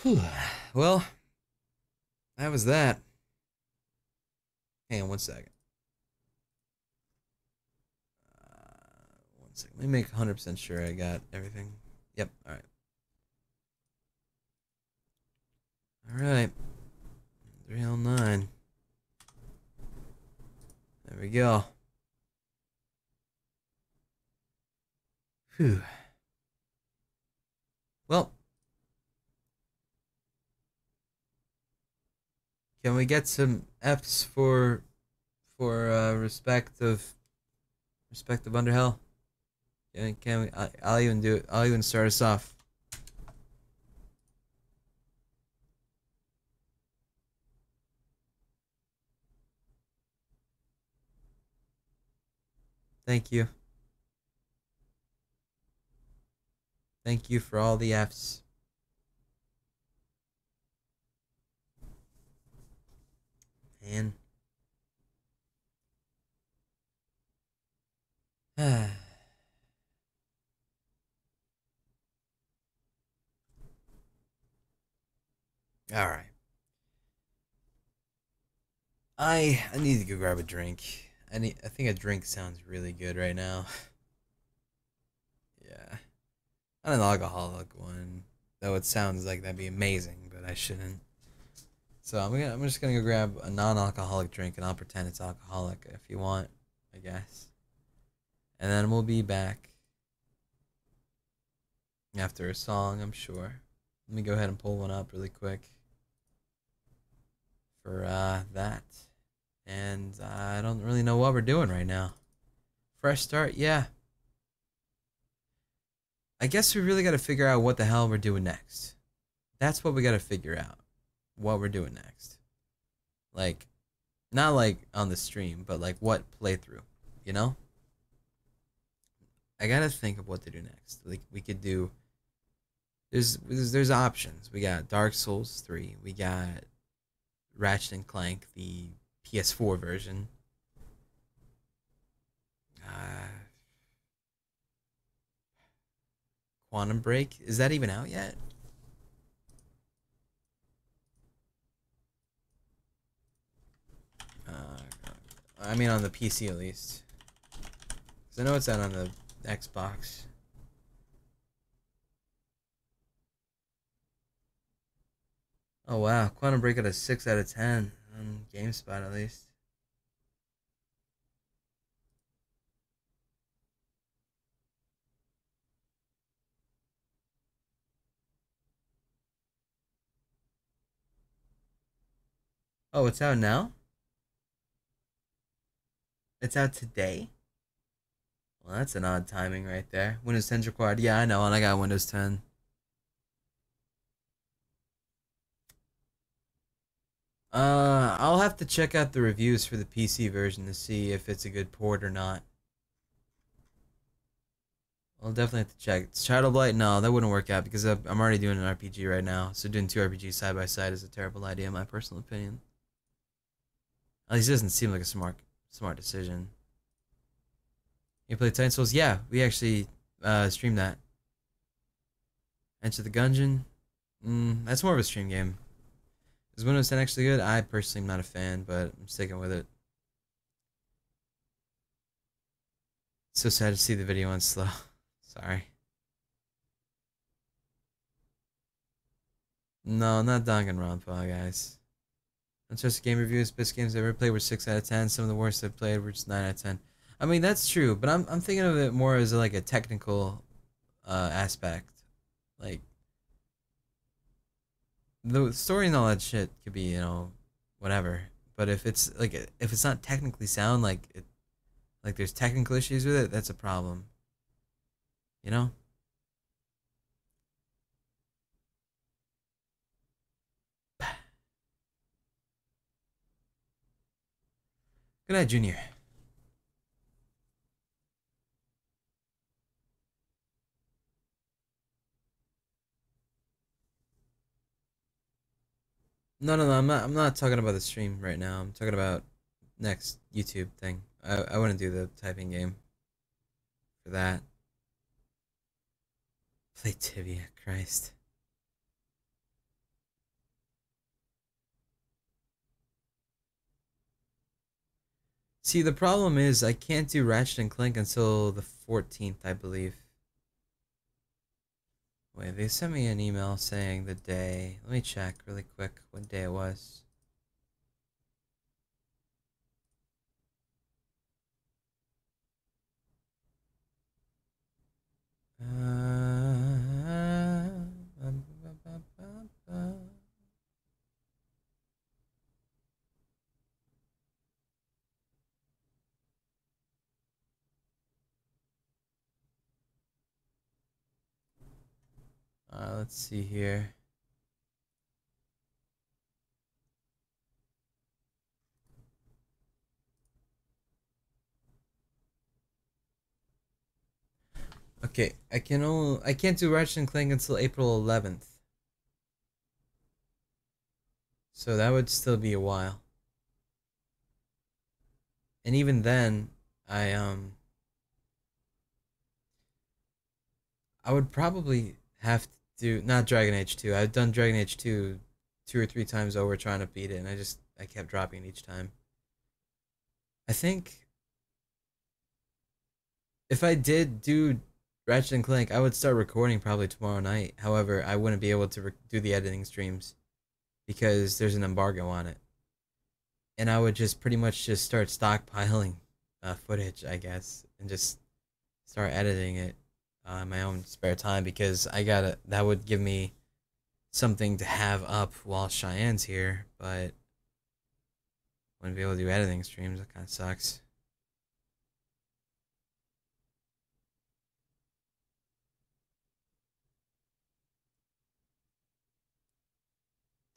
Whew. Well, that was that. Hang on 1 second. 1 second. Let me make 100% sure I got everything. Yep. All right. All right. 309. There we go. Whew. Well, can we get some F's for respect of Underhell? Can we? I'll even do it. I'll even start us off. Thank you. Thank you for all the F's. Man. All right. I need to go grab a drink. I think a drink sounds really good right now. Yeah. Not an alcoholic one. Though it sounds like that'd be amazing, but I shouldn't. So I'm just gonna go grab a non-alcoholic drink and I'll pretend it's alcoholic if you want, I guess. And then we'll be back after a song, I'm sure. Let me go ahead and pull one up really quick for that. And I don't really know what we're doing right now. Fresh start, yeah. I guess we really got to figure out what the hell we're doing next. That's what we got to figure out. What we're doing next. Like, not like on the stream, but like what playthrough, you know? I gotta think of what to do next. Like we could do. There's options. We got Dark Souls 3. We got Ratchet and Clank, the PS4 version. Uh, Quantum Break. Is that even out yet? I mean, on the PC at least. Because I know it's out on the Xbox. Oh wow, Quantum Break got a 6 out of 10 on GameSpot at least. Oh, it's out now? It's out today? Well, that's an odd timing right there. Windows 10's required. Yeah, I know, and I got Windows 10. I'll have to check out the reviews for the PC version to see if it's a good port or not. I'll definitely have to check. Shadow Blight? No, that wouldn't work out because I'm already doing an RPG right now. So doing two RPGs side by side is a terrible idea, in my personal opinion. At least it doesn't seem like a smart decision. You play Titan Souls? Yeah, we actually streamed that. Enter the Gungeon? That's more of a stream game. Is Windows 10 actually good? I personally am not a fan, but I'm sticking with it. So sad to see the video on slow. Sorry. No, not Danganronpa, guys. Untrusted game reviews, best games I've ever played were 6 out of 10. Some of the worst I've played were just 9 out of 10. I mean, that's true, but I'm thinking of it more as like a technical aspect. Like, the story and all that shit could be, whatever. But if it's like if it's not technically sound, like there's technical issues with it, that's a problem. You know? Good night, Junior. No, no, no. I'm not talking about the stream right now. I'm talking about next YouTube thing. I want to do the typing game for that. Play Tibia, Christ. See, the problem is I can't do Ratchet and Clank until the 14th, I believe. Wait, they sent me an email saying the day. Let me check really quick what day it was. Let's see here. Okay, I can't do Ratchet and Clank until April 11th. So that would still be a while. And even then, I I would probably have to do not Dragon Age 2. I've done Dragon Age 2 two or three times over trying to beat it and I kept dropping it each time. I think if I did do Ratchet and Clank, I would start recording probably tomorrow night. However, I wouldn't be able to do the editing streams because there's an embargo on it. And I would just pretty much just start stockpiling footage, I guess, and just start editing it in my own spare time because that would give me something to have up while Cheyenne's here, but wouldn't be able to do editing streams. That kind of sucks.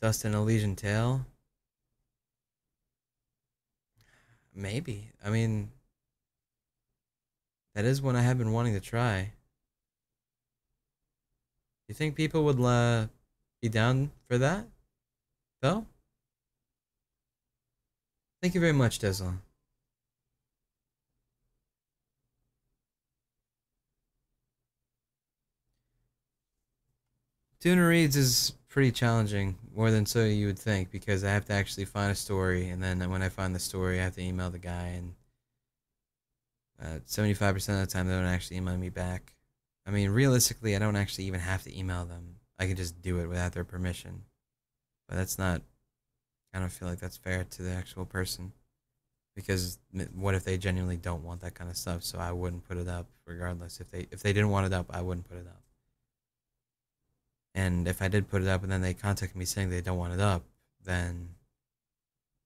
Dust and Elysian Tale? Maybe. I mean, that is one I have been wanting to try. You think people would be down for that, though? Thank you very much, Desla. Tuna Reads is pretty challenging, more than so you would think, because I have to actually find a story, and then when I find the story, I have to email the guy, and 75% of the time they don't actually email me back. I mean, realistically, I don't actually even have to email them. I can just do it without their permission. But that's not, I don't feel like that's fair to the actual person. Because what if they genuinely don't want that kind of stuff? So I wouldn't put it up regardless. If they didn't want it up, I wouldn't put it up. And if I did put it up and then they contact me saying they don't want it up, then,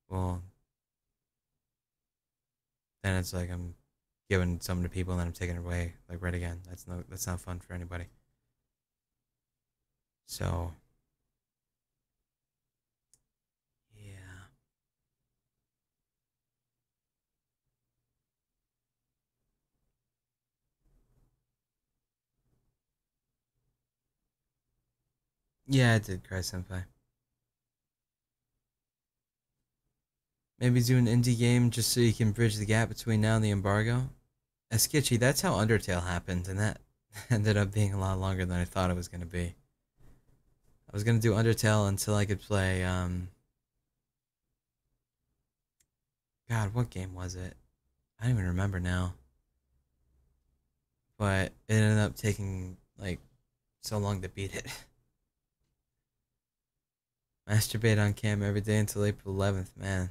well, then it's like I'm giving something to people and then I'm taking it away like right again. That's not fun for anybody. So yeah. Yeah, I did Cry Senpai. Maybe do an indie game just so you can bridge the gap between now and the embargo. Sketchy, that's how Undertale happened, and that ended up being a lot longer than I thought it was gonna be. I was gonna do Undertale until I could play God, what game was it? I don't even remember now. But it ended up taking like so long to beat it. Masturbate on cam every day until April 11th, man.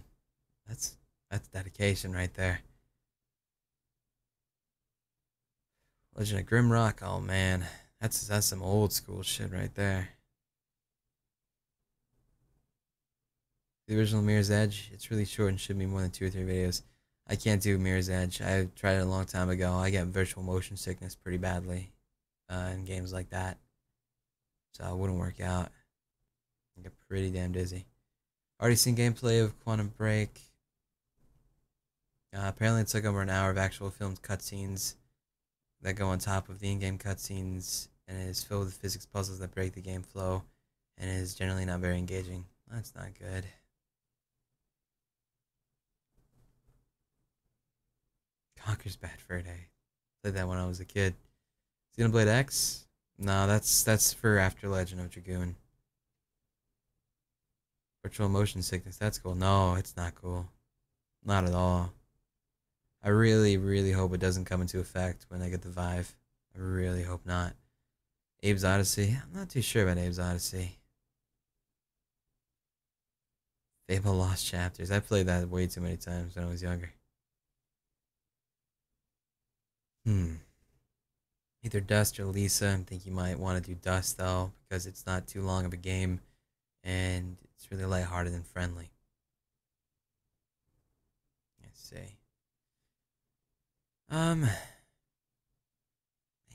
That's that's dedication right there. Legend of Grimrock, oh man. That's some old school shit right there. The original Mirror's Edge, it's really short and should be more than 2 or 3 videos. I can't do Mirror's Edge. I tried it a long time ago. I get virtual motion sickness pretty badly in games like that. So it wouldn't work out. I get pretty damn dizzy. Already seen gameplay of Quantum Break. Apparently it's like over an hour of actual filmed cutscenes that go on top of the in-game cutscenes, and it is filled with physics puzzles that break the game flow, and is generally not very engaging. That's not good. Conker's Bad Fur Day. Played that when I was a kid. Xenoblade X? No, that's for after Legend of Dragoon. Virtual motion sickness, that's cool. No, it's not cool. Not at all. I really, really hope it doesn't come into effect when I get the Vive. I really hope not. Abe's Odyssey. I'm not too sure about Abe's Odyssey. Fable Lost Chapters. I played that way too many times when I was younger. Hmm. Either Dust or Lisa. I think you might want to do Dust though, because it's not too long of a game and it's really lighthearted and friendly. Let's see. Um,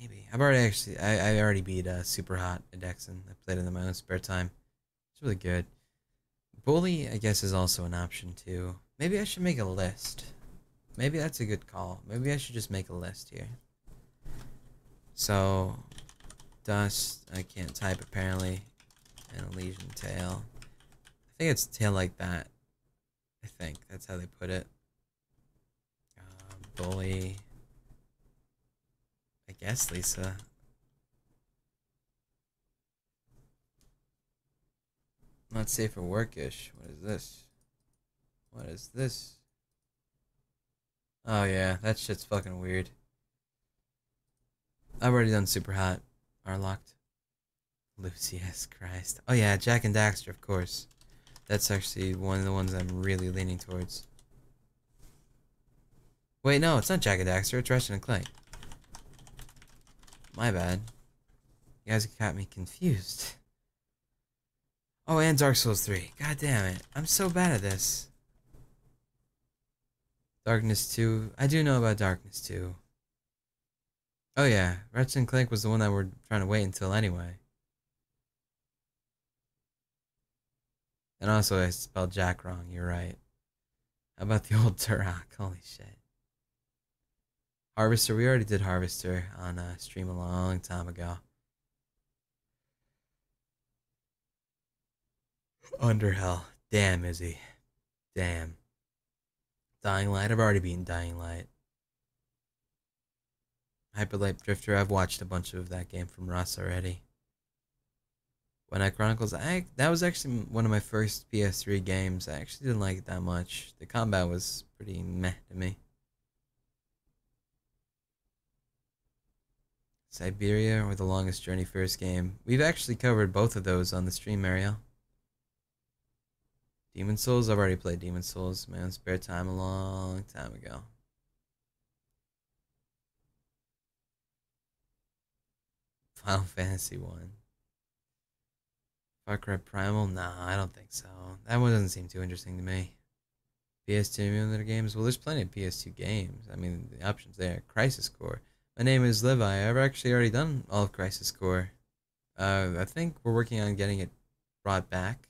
maybe. I've already actually I already beat Super Hot at Dexon. I played it in my own spare time. It's really good. Bully, I guess, is also an option too. Maybe I should make a list. Maybe that's a good call. Maybe I should just make a list here. So, Dust, I can't type apparently, and Elysian Tail. I think it's tail like that. I think that's how they put it. Bully. I guess Lisa. Not safe for workish. What is this? What is this? Oh yeah, that shit's fucking weird. I've already done Super Hot. Are locked. Lucius Christ. Oh yeah, Jack and Daxter, of course. That's actually one of the ones I'm really leaning towards. Wait, no, it's not Jack and Daxter, it's Ratchet and Clank. My bad. You guys got me confused. Oh, and Dark Souls 3. God damn it. I'm so bad at this. Darkness 2. I do know about Darkness 2. Oh yeah, Ratchet and Clank was the one that we're trying to wait until anyway. And also I spelled Jack wrong, you're right. How about the old Turok? Holy shit. Harvester, we already did Harvester on a stream a long time ago. Underhell. Damn, Izzy. Damn. Dying Light, I've already beaten Dying Light. Hyperlight Drifter, I've watched a bunch of that game from Russ already. One Night Chronicles, that was actually one of my first PS3 games. I actually didn't like it that much. The combat was pretty meh to me. Siberia or The Longest Journey first game. We've actually covered both of those on the stream, Mario. Demon Souls, I've already played Demon Souls in my own spare time a long time ago. Final Fantasy 1. Far Cry Primal? Nah, I don't think so. That one doesn't seem too interesting to me. PS2 emulator games? Well, there's plenty of PS2 games. I mean, the options there. Crisis Core. My name is Levi. I've actually already done all of Crisis Core. I think we're working on getting it brought back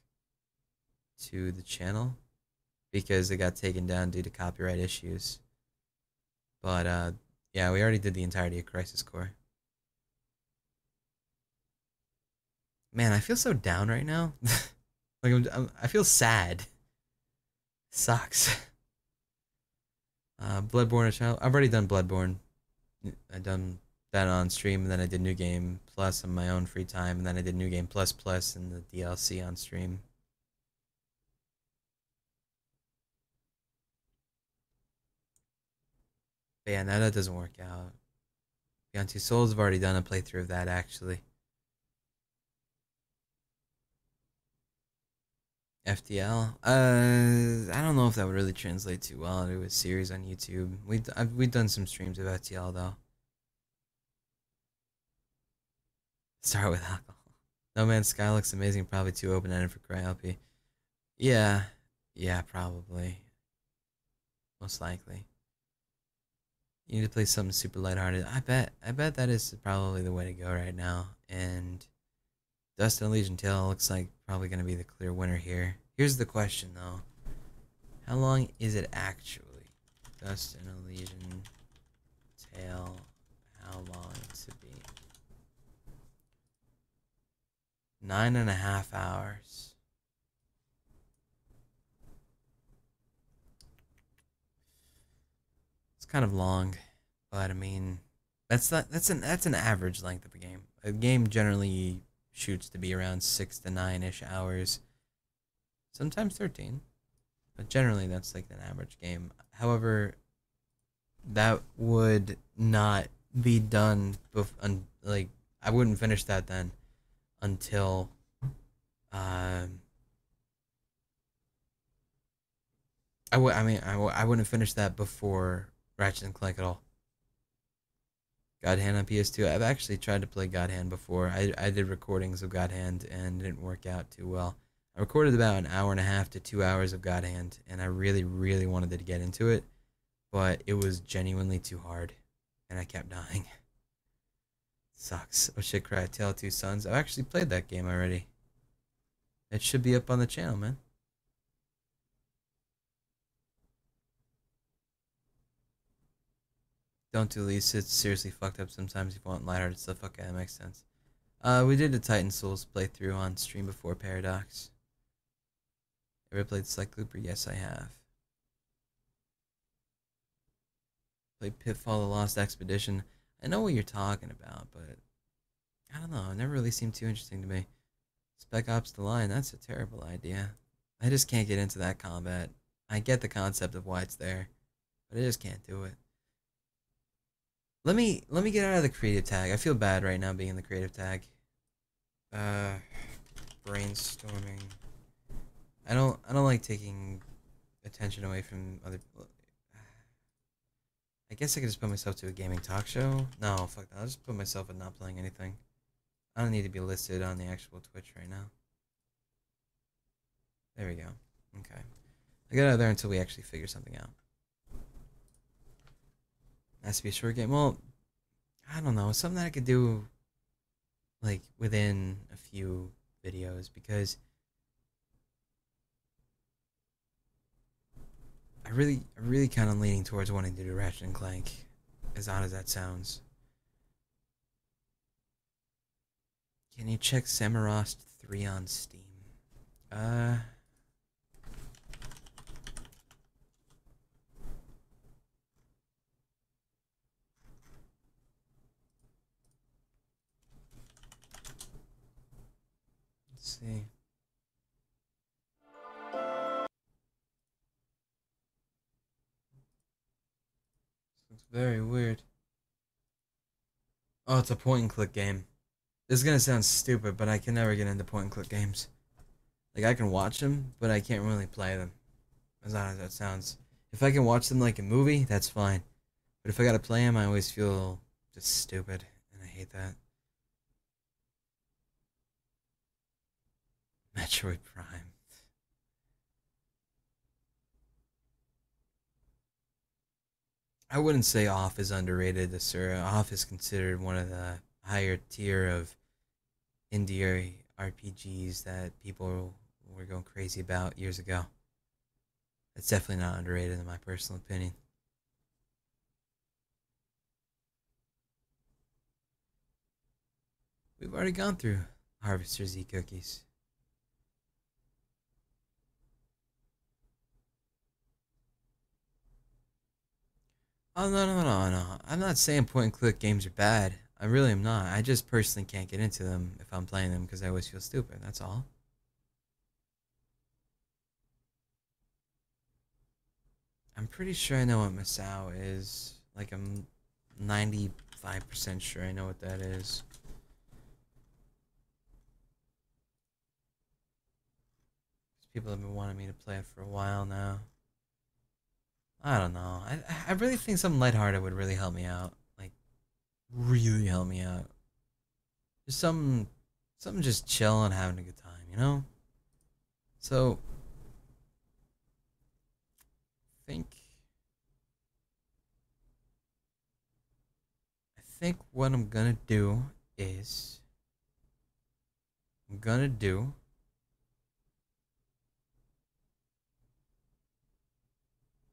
to the channel because it got taken down due to copyright issues. But yeah, we already did the entirety of Crisis Core. Man, I feel so down right now. Like I feel sad. Sucks. Bloodborne, I've already done Bloodborne. I done that on stream, and then I did New Game Plus on my own free time, and then I did New Game Plus Plus and the DLC on stream. But yeah, now that doesn't work out. Beyond Two Souls, I've already done a playthrough of that actually. FTL. I don't know if that would really translate too well into a series on YouTube. We've done some streams of FTL though. Start with alcohol. No Man's Sky looks amazing. Probably too open-ended for Cryopy. Yeah, yeah, probably. Most likely. You need to play something super lighthearted. I bet that is probably the way to go right now. And Dust and Elysian Tail looks like probably going to be the clear winner here. Here's the question though. How long is it actually? Dust and Elysian Tail. How long to beat? 9.5 hours. It's kind of long, but I mean, that's an average length of a game. A game generally shoots to be around 6 to 9-ish hours. Sometimes 13, but generally that's like an average game. However, that would not be done like I wouldn't finish that then until um I wouldn't finish that before Ratchet and Clank at all. God Hand on PS2. I've actually tried to play God Hand before. I did recordings of God Hand and it didn't work out too well. I recorded about an hour and a half to 2 hours of God Hand, and I really, really wanted to get into it, but it was genuinely too hard, and I kept dying. Sucks. Oh shit, Cry. Tale of Two Sons. I've actually played that game already. It should be up on the channel, man. Don't do Lisa. It's seriously fucked up sometimes if you want lighthearted stuff. Okay, that makes sense. We did a Titan Souls playthrough on stream before Paradox. Ever played Select Looper? Yes, I have. Played Pitfall: The Lost Expedition. I know what you're talking about, but I don't know. It never really seemed too interesting to me. Spec Ops: The Line. That's a terrible idea. I just can't get into that combat. I get the concept of why it's there, but I just can't do it. Let me get out of the creative tag. I feel bad right now being in the creative tag. Uh, brainstorming. I don't like taking attention away from other people. I guess I could just put myself to a gaming talk show. No, fuck that. I'll just put myself at not playing anything. I don't need to be listed on the actual Twitch right now. There we go. Okay. I got out of there until we actually figure something out. Has to be a short game. Well, I don't know. Something that I could do like within a few videos, because I really kind of leaning towards wanting to do Ratchet and Clank, as odd as that sounds. Can you check Samorost 3 on Steam? Uh, let's see. This looks very weird. Oh, it's a point and click game. This is gonna sound stupid, but I can never get into point and click games. Like, I can watch them, but I can't really play them. As odd as that sounds. If I can watch them like a movie, that's fine. But if I gotta play them, I always feel just stupid, and I hate that. Metroid Prime. I wouldn't say Off is underrated, sir. Off is considered one of the higher tier of indie RPGs that people were going crazy about years ago. It's definitely not underrated in my personal opinion. We've already gone through Harvester Z cookies. Oh, no. I'm not saying point and click games are bad. I really am not. I just personally can't get into them if I'm playing them because I always feel stupid. That's all. I'm pretty sure I know what Masao is. Like, I'm 95% sure I know what that is. People have been wanting me to play it for a while now. I don't know. I really think something lighthearted would really help me out. Like, really help me out. Just something just chill and having a good time, you know? So, think I think what I'm gonna do is I'm gonna do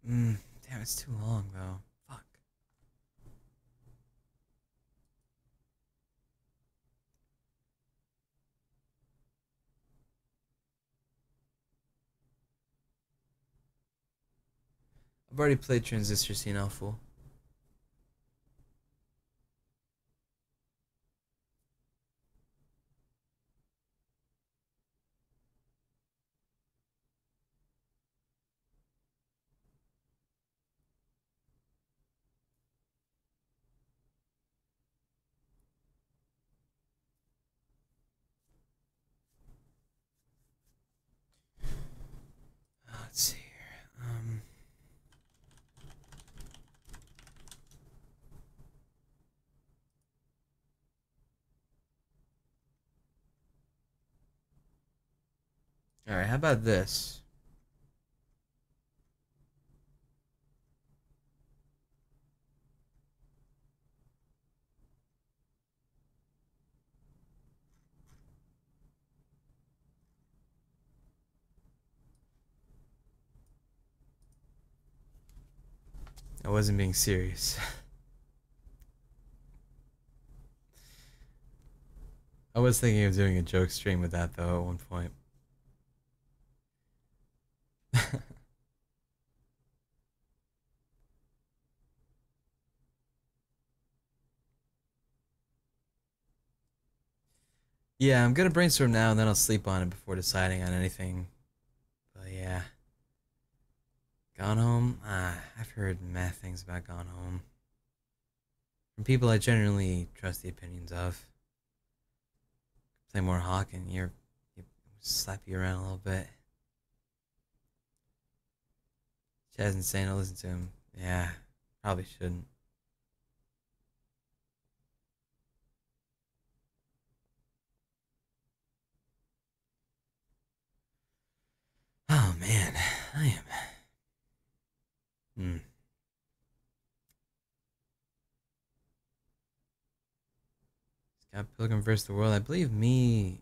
damn, it's too long though. Fuck. I've already played Transistor Senile Fool. let's see here. All right, how about this? I wasn't being serious. I was thinking of doing a joke stream with that though at one point. Yeah, I'm gonna brainstorm now and then I'll sleep on it before deciding on anything. But yeah. Gone Home? I've heard mad things about Gone Home. From people I genuinely trust the opinions of. Play more Hawk and you slap you around a little bit. Chad's insane to listen to him. Yeah, probably shouldn't. Oh man, I am. Hmm. Scott Pilgrim vs. the World. I believe me,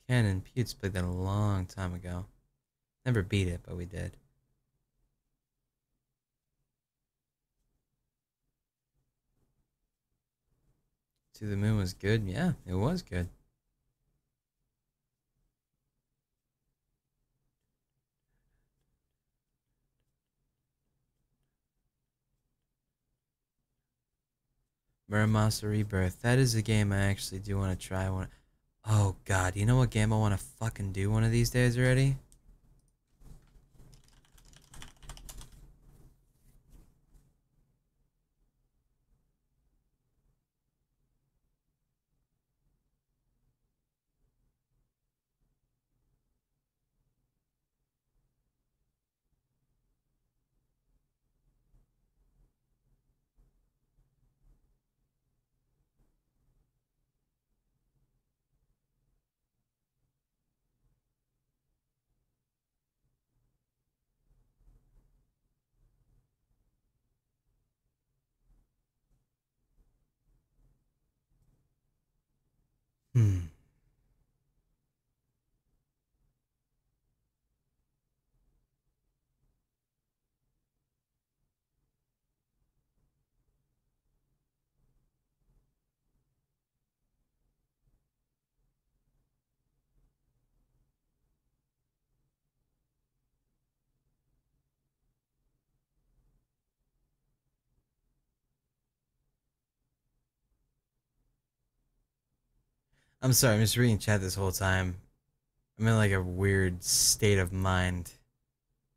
Ken, and Pewds played that a long time ago. Never beat it, but we did. To the Moon was good. Yeah, it was good. Muramasa Rebirth. That is a game I actually do want to try. Oh god, you know what game I want to fucking do one of these days already? Hmm. I'm sorry, I'm just reading chat this whole time. I'm in like a weird state of mind,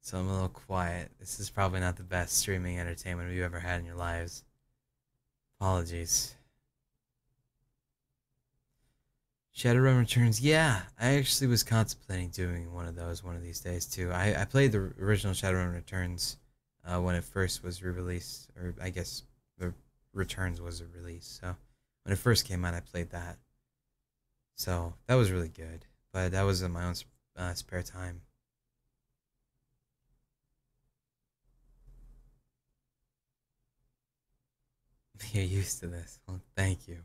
so I'm a little quiet. This is probably not the best streaming entertainment you've ever had in your lives. Apologies. Shadowrun Returns. Yeah, I actually was contemplating doing one of those one of these days too. I played the original Shadowrun Returns when it first was re-released, or I guess the Returns was a release. So when it first came out, I played that. So that was really good, but that was in my own spare time. You're used to this. Well, thank you.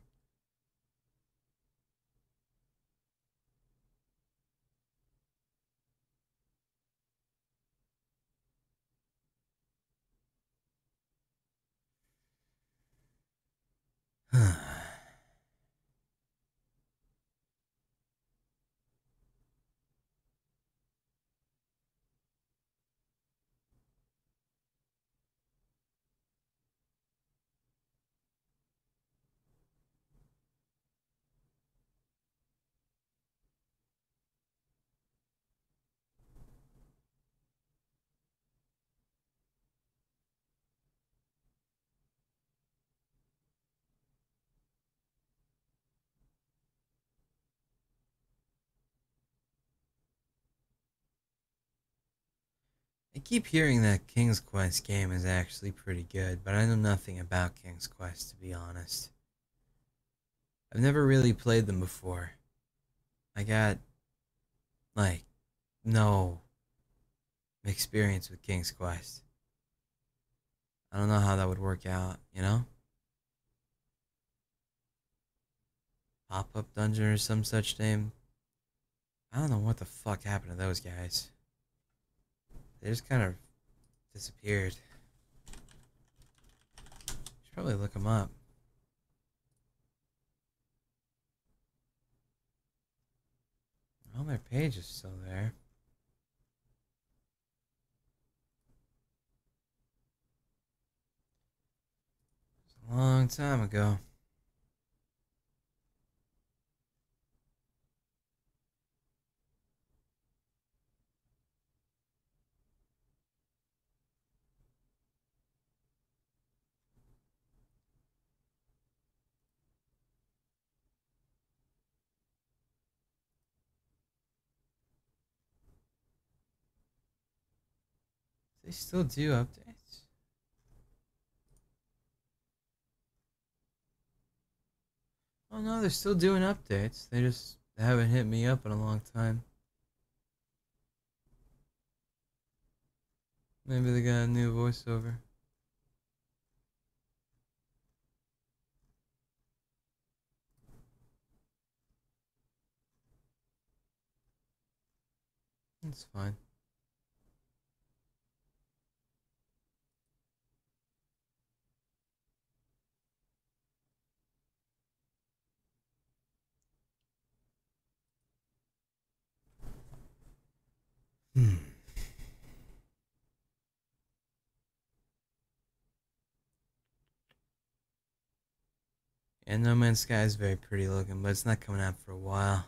I keep hearing that King's Quest game is actually pretty good, but I know nothing about King's Quest, to be honest. I've never really played them before. I got, like, no experience with King's Quest. I don't know how that would work out, you know? Pop-up dungeon or some such name. I don't know what the fuck happened to those guys. They just kind of disappeared. Should probably look them up. Well, their page is still there. It's a long time ago. They still do updates. Oh no, they're still doing updates. They just haven't hit me up in a long time. Maybe they got a new voiceover. That's fine. Hmm. And No Man's Sky is very pretty looking, but it's not coming out for a while.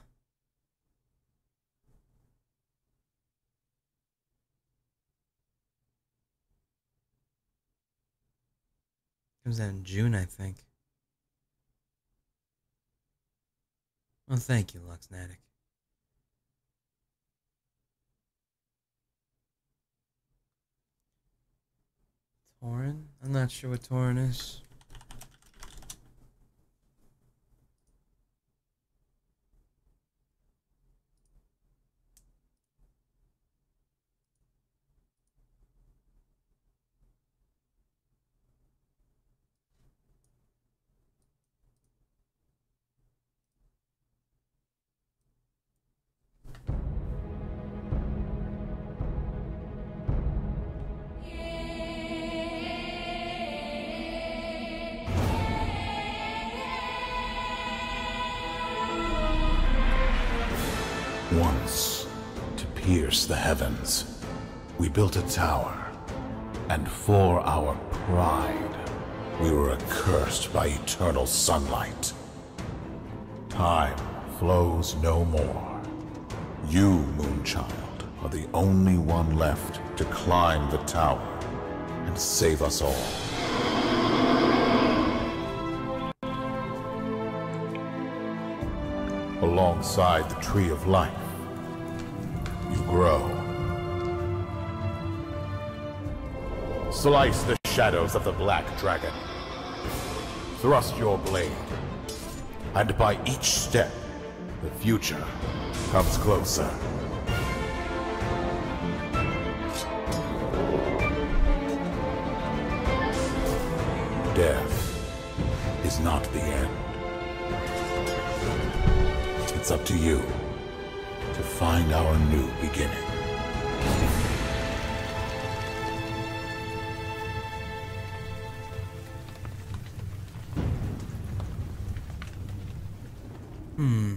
Comes out in June, I think. Well, thank you, Luxnatic. Torin? I'm not sure what Torin is. Once, to pierce the heavens, we built a tower, and for our pride, we were accursed by eternal sunlight. Time flows no more. You, Moonchild, are the only one left to climb the tower and save us all. Alongside the Tree of Life, you grow. Slice the shadows of the Black Dragon. Thrust your blade. And by each step, the future comes closer. Death is not the end. It's up to you to find our new beginning. Hmm.